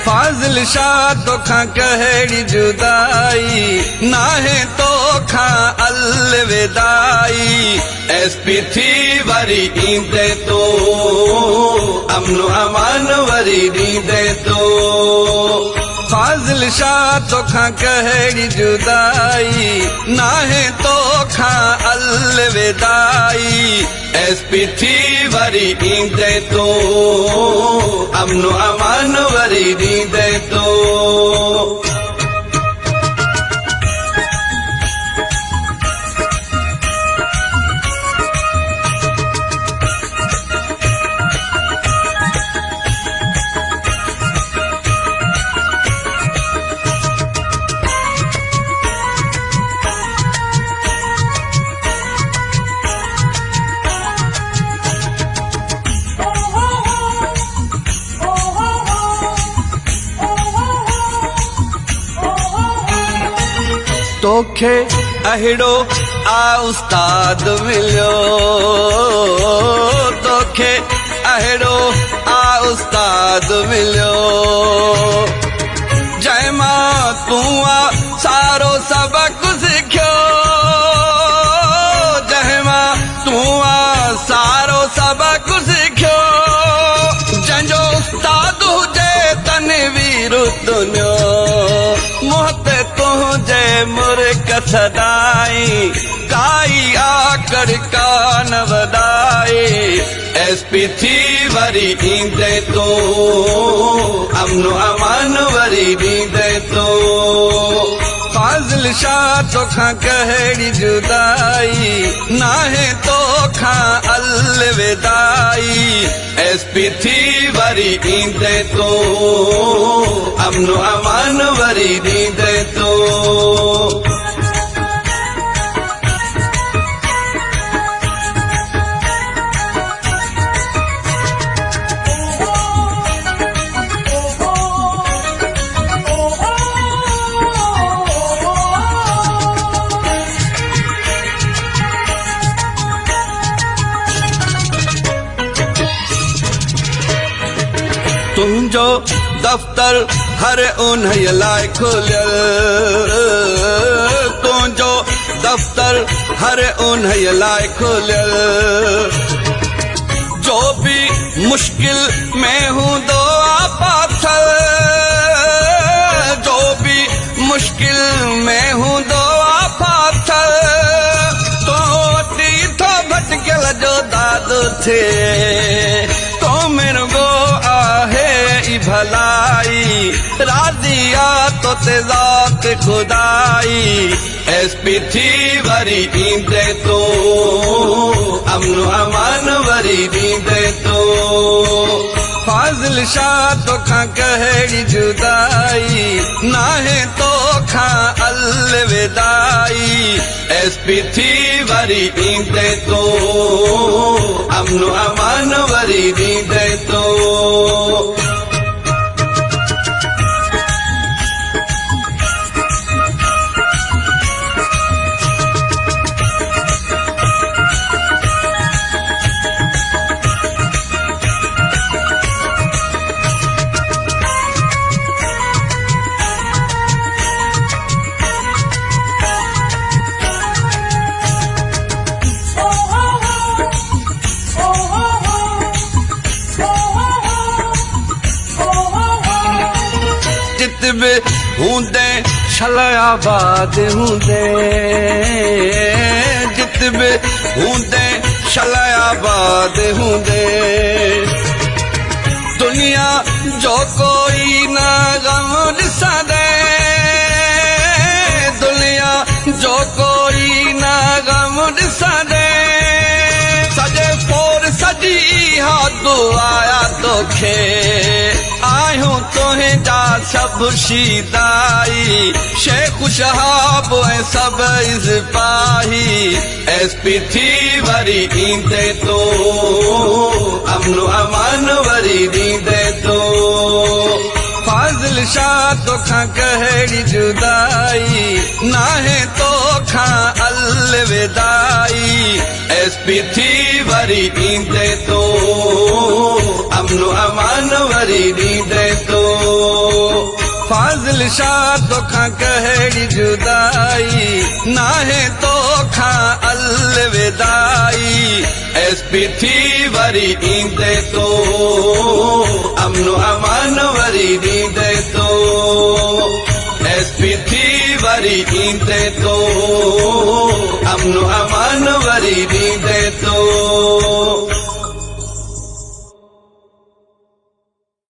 फाजिल शाह तोखां कहिड़ी जुदाई, नाहे तोखां अलविदाई। एसपी थी वरी ईंदे तो, अमन अमान वरी ॾींदे तो। फाजिल शाह तोखां कहिड़ी जुदाई, नाहे तोखां अलविदाई। एसपी थी वरी ईंदे तो, अमन अमान वरी ॾींदे तो। तोखे अहिड़ो आ उस्ताद मिलियो, तोखे अहिड़ो आ उस्ताद मिलियो। जंहिं मां तूं सारो सबक सिखियो, जंहिं मां तूं सारो सबक सिखियो। जंहिंजो उस्ताद हुजे तनवीर दुनियो, मोहत तुंहिंजे मुर्क सदाई। काई आकर कान वदाई। एसपी थी वरी ईंदे तो, अमन अमान वरी ॾींदे तो। फाजिल शाह तोखां कहिड़ी जुदाई, नाहे तोखां अलविदाई। एसपी थी वरी ईंदे तो, अमन अमान वरी ॾींदे तो। तुंहिंजो दफ्तर हर उन्हीअ लाइ खुलियल, तुंहिंजो दफ्तर हर उन्हीअ लाइ खुलियल। जो भी मुश्किल में हूंदो आ पाथल, जो भी मुश्किल में हूंदो आ पाथल। तो वटि थो भटकियल जो दादो थिए, तो मिर्गो आहे ई भलाई। राज़िया तो ते ज़ात खुदाई। एसपी थी वरी ईंदे तो, अमन अमान वरी ॾींदे तो। फाजिल शाह तोखां कहिड़ी जुदाई, नाहे तोखां अलविदाई। एसपी थी वरी ईंदे तो, अमन अमान वरी ॾींदे तो। हूंदे शलायाबाद हूंदे, जित बि हूंदे शलायाबाद हूंदे। दुनिया जो कोई न गम ॾिसंदे, दुनिया जो कोई न गम ॾिसंदे। सॼे पोर सॼी इहा दुआ तोखे, आहियूं तुंहिंजा सभु शीदाई। शेख शहाब ऐं सभु इज़पाही। एसपी थी वरी ईंदे तो, अमन अमान वरी ॾींदे तो। फाजिल शाह तोखां कहिड़ी जुदाई, नाहे तोखां अलविदाई। एसपी थी वरी ईंदे तो, अमन अमान वरी ॾींदे तो। फाज़िल शाह तोखां कहिड़ी जुदाई नाहे तोखां अलविदाई एसपी थी वरी ईंदे तो अमन अमान वरी ॾींदे तो एसपी थी वरी ईंदे तो अमन अमान